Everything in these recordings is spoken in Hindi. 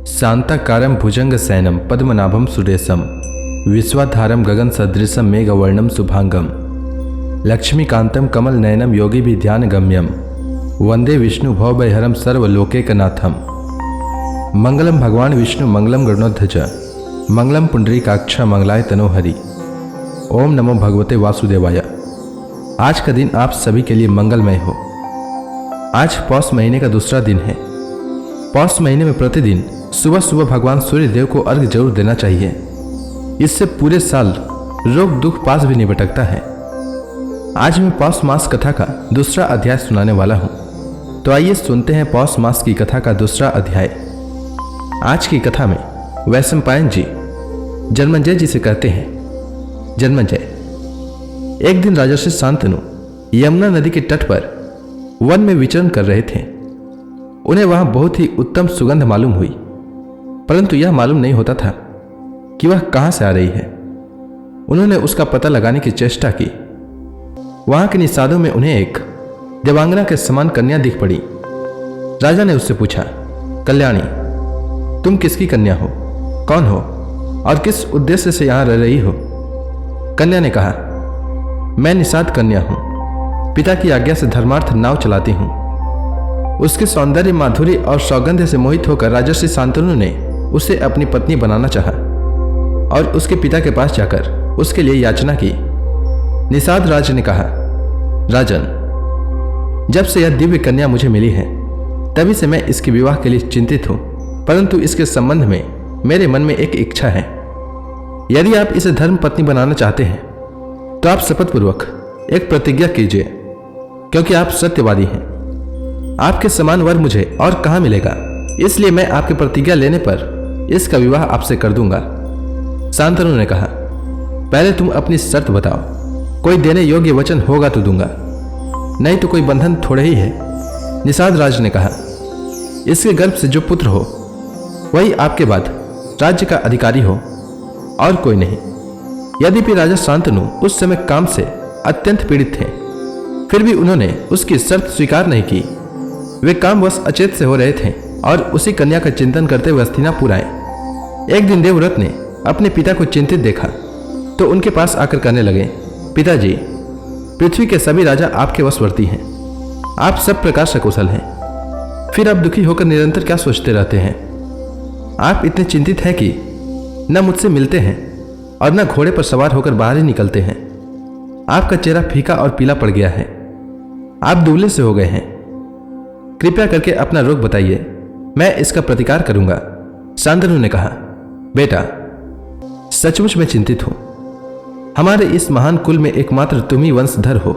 शांताकारं भुजंगशयनं पद्मनाभं सुरेशं विश्वाधारं गगनसदृशं मेघवर्णं शुभांगं लक्ष्मीकान्तं कमलनयनं योगिभिध्यानगम्यं वंदे विष्णु भवभयहरं सर्वलोकैकनाथं। मंगलम भगवान विष्णु मंगलम गरुड़ध्वज मंगलम पुंडरीकाक्ष मंगलाय तनोहरि। ओम नमो भगवते वासुदेवाय। आज का दिन आप सभी के लिए मंगलमय हो। आज पौष महीने का दूसरा दिन है। पौष महीने में प्रतिदिन सुबह सुबह भगवान सूर्य देव को अर्घ्य जरूर देना चाहिए। इससे पूरे साल रोग दुख पास भी नहीं भटकता है। आज मैं पौष मास कथा का दूसरा अध्याय सुनाने वाला हूँ। तो आइए सुनते हैं पौष मास की कथा का दूसरा अध्याय। आज की कथा में वैशंपायन जी जन्मेजय जी से कहते हैं, जन्मेजय, एक दिन राजर्षि शांतनु यमुना नदी के तट पर वन में विचरण कर रहे थे। उन्हें वहां बहुत ही उत्तम सुगंध मालूम हुई, परंतु यह मालूम नहीं होता था कि वह कहां से आ रही है। उन्होंने उसका पता लगाने की चेष्टा की। वहां के निषादों में उन्हें एक देवांगना के समान कन्या दिख पड़ी। राजा ने उससे पूछा, कल्याणी, तुम किसकी कन्या हो, कौन हो और किस उद्देश्य से यहां रह रही हो? कन्या ने कहा, मैं निषाद कन्या हूं, पिता की आज्ञा से धर्मार्थ नाव चलाती हूं। उसके सौंदर्य, माधुर्य और सौगंध से मोहित होकर राजर्षि शांतनु ने उसे अपनी पत्नी बनाना चाहा और उसके पिता के पास जाकर उसके लिए याचना की। निषाद राज ने कहा, राजन, जब से यह दिव्य कन्या मुझे मिली है तभी से मैं इसके विवाह के लिए चिंतित हूं, परंतु इसके संबंध में मेरे मन में एक इच्छा है। यदि आप इसे धर्म पत्नी बनाना चाहते हैं तो आप शपथ पूर्वक एक प्रतिज्ञा कीजिए, क्योंकि आप सत्यवादी हैं। आपके समान वर मुझे और कहां मिलेगा, इसलिए मैं आपकी प्रतिज्ञा लेने पर इसका विवाह आपसे कर दूंगा। शांतनु ने कहा, पहले तुम अपनी शर्त बताओ, कोई देने योग्य वचन होगा तो दूंगा, नहीं तो कोई बंधन थोड़े ही है। निषाद राज ने कहा, इसके गर्भ से जो पुत्र हो वही आपके बाद राज्य का अधिकारी हो और कोई नहीं। यद्यपि राजा शांतनु उस समय काम से अत्यंत पीड़ित थे, फिर भी उन्होंने उसकी शर्त स्वीकार नहीं की। वे कामवश अचेत से हो रहे थे और उसी कन्या का चिंतन करते हुए हस्तिनापुर आए। एक दिन देवव्रत ने अपने पिता को चिंतित देखा तो उनके पास आकर कहने लगे, पिताजी, पृथ्वी के सभी राजा आपके वशवर्ती हैं, आप सब प्रकार से कुशल हैं, फिर आप दुखी होकर निरंतर क्या सोचते रहते हैं? आप इतने चिंतित हैं कि न मुझसे मिलते हैं और न घोड़े पर सवार होकर बाहर ही निकलते हैं। आपका चेहरा फीका और पीला पड़ गया है, आप दुबले से हो गए हैं। कृपया करके अपना रोग बताइए, मैं इसका प्रतिकार करूंगा। शांतनु ने कहा, बेटा, सचमुच मैं चिंतित हूं। हमारे इस महान कुल में एकमात्र तुम ही वंशधर हो,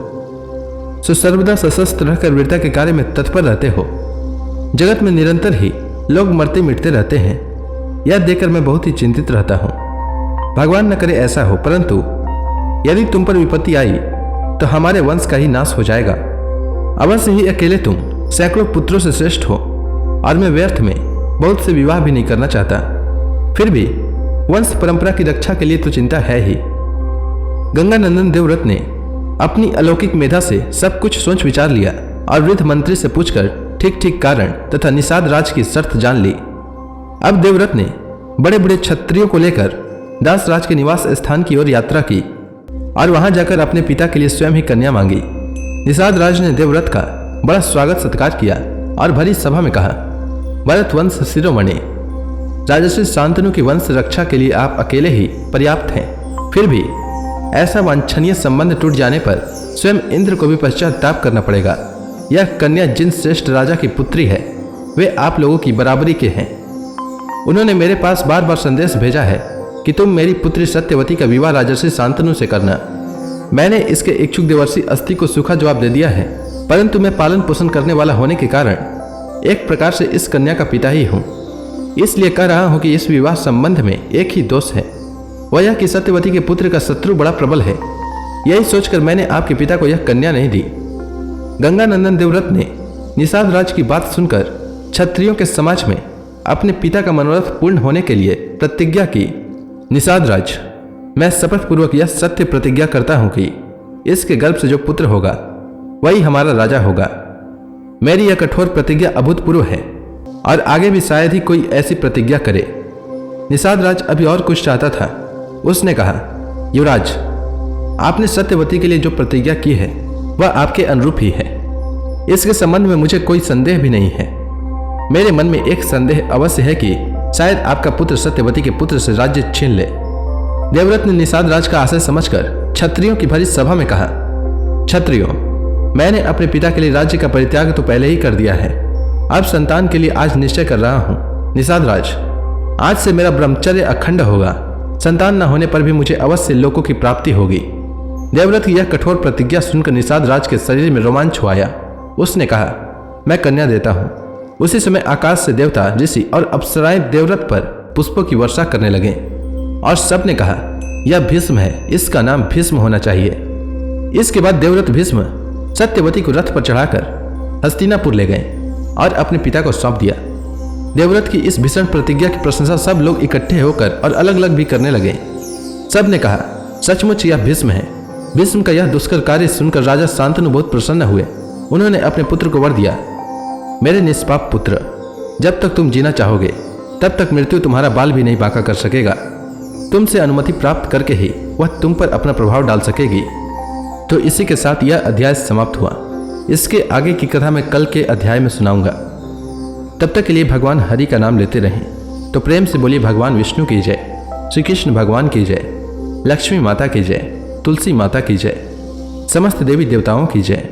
सो सर्वदा सशस्त्र रहकर वीरता के कार्य में तत्पर रहते हो। जगत में निरंतर ही लोग मरते मिटते रहते हैं, यह देखकर मैं बहुत ही चिंतित रहता हूं। भगवान न करे ऐसा हो, परंतु यदि तुम पर विपत्ति आई तो हमारे वंश का ही नाश हो जाएगा। अवश्य ही अकेले तुम सैकड़ों पुत्रों से श्रेष्ठ हो और मैं व्यर्थ में बहुत से विवाह भी नहीं करना चाहता। फिर भी वंश परंपरा की रक्षा के लिए तो चिंता है ही। गंगानंदन देवव्रत ने अपनी अलौकिक मेधा से सब कुछ सोच विचार लिया और वृद्ध मंत्री से पूछकर ठीक ठीक कारण तथा निषाद राज की शर्त जान ली। अब देवव्रत ने बड़े बड़े क्षत्रियों को लेकर दास राज के निवास स्थान की ओर यात्रा की और वहां जाकर अपने पिता के लिए स्वयं ही कन्या मांगी। निषाद राज ने देवव्रत का बड़ा स्वागत सत्कार किया और भरी सभा में कहा, भरत वंश शिरोमणि, राजर्षि शांतनु की वंश रक्षा के लिए आप अकेले ही पर्याप्त हैं। फिर भी ऐसा वांछनीय संबंध टूट जाने पर स्वयं इंद्र को भी पश्चाताप करना पड़ेगा। यह कन्या जिन श्रेष्ठ राजा की पुत्री है वे आप लोगों की बराबरी के हैं। उन्होंने मेरे पास बार बार संदेश भेजा है कि तुम मेरी पुत्री सत्यवती का विवाह राजर्षि शांतनु से करना। मैंने इसके इच्छुक देवर्षि अस्ति को सूखा जवाब दे दिया है, परंतु मैं पालन पोषण करने वाला होने के कारण एक प्रकार से इस कन्या का पिता ही हूं। इसलिए कह रहा हूं कि इस विवाह संबंध में एक ही दोष है, वह यह कि सत्यवती के पुत्र का शत्रु बड़ा प्रबल है। यही सोचकर मैंने आपके पिता को यह कन्या नहीं दी। गंगानंदन देवव्रत ने निषाद राज की बात सुनकर क्षत्रियों के समाज में अपने पिता का मनोरथ पूर्ण होने के लिए प्रतिज्ञा की। निषाद राज, मैं शपथ पूर्वक यह सत्य प्रतिज्ञा करता हूं कि इसके गर्भ से जो पुत्र होगा वही हमारा राजा होगा। मेरी यह कठोर प्रतिज्ञा अभूतपूर्व है। और आगे भी शायद ही कोई ऐसी प्रतिज्ञा करे। निषाद राज अभी और कुछ चाहता था। उसने कहा, युवराज, आपने सत्यवती के लिए जो प्रतिज्ञा की है वह आपके अनुरूप ही है। इसके संबंध में मुझे कोई संदेह भी नहीं है। मेरे मन में एक संदेह अवश्य है कि शायद आपका पुत्र सत्यवती के पुत्र से राज्य छीन ले। देवव्रत ने निषाद राज का आशय समझकर क्षत्रियों की भरी सभा में कहा, क्षत्रियों, मैंने अपने पिता के लिए राज्य का परित्याग तो पहले ही कर दिया है। अब संतान के लिए आज निश्चय कर रहा हूं। निषाद राज, आज से मेरा ब्रह्मचर्य अखंड होगा। संतान न होने पर भी मुझे अवश्य लोकों की प्राप्ति होगी। देवव्रत की यह कठोर प्रतिज्ञा सुनकर निषाद राज के शरीर में रोमांच हुआ। उसने कहा, मैं कन्या देता हूं। उसी समय आकाश से देवता, ऋषि और अप्सराएं देवव्रत पर पुष्पों की वर्षा करने लगे और सबने कहा, यह भीष्म है, इसका नाम भीष्म होना चाहिए। इसके बाद देवव्रत भीष्म सत्यवती को रथ पर चढ़ाकर हस्तिनापुर ले गए और अपने पिता को सौंप दिया। देवव्रत की इस भीषण प्रतिज्ञा की प्रशंसा सब लोग इकट्ठे होकर और अलग अलग भी करने लगे। सब ने कहा, सचमुच यह भीष्म है। भीष्म का यह दुष्कर कार्य सुनकर राजा शांतनु बहुत प्रसन्न हुए। उन्होंने अपने पुत्र को वर दिया, मेरे निष्पाप पुत्र, जब तक तुम जीना चाहोगे तब तक मृत्यु तुम्हारा बाल भी नहीं बांका कर सकेगा। तुमसे अनुमति प्राप्त करके ही वह तुम पर अपना प्रभाव डाल सकेगी। तो इसी के साथ यह अध्याय समाप्त हुआ। इसके आगे की कथा मैं कल के अध्याय में सुनाऊंगा। तब तक के लिए भगवान हरि का नाम लेते रहें। तो प्रेम से बोलिए भगवान विष्णु की जय, श्री कृष्ण भगवान की जय, लक्ष्मी माता की जय, तुलसी माता की जय, समस्त देवी देवताओं की जय।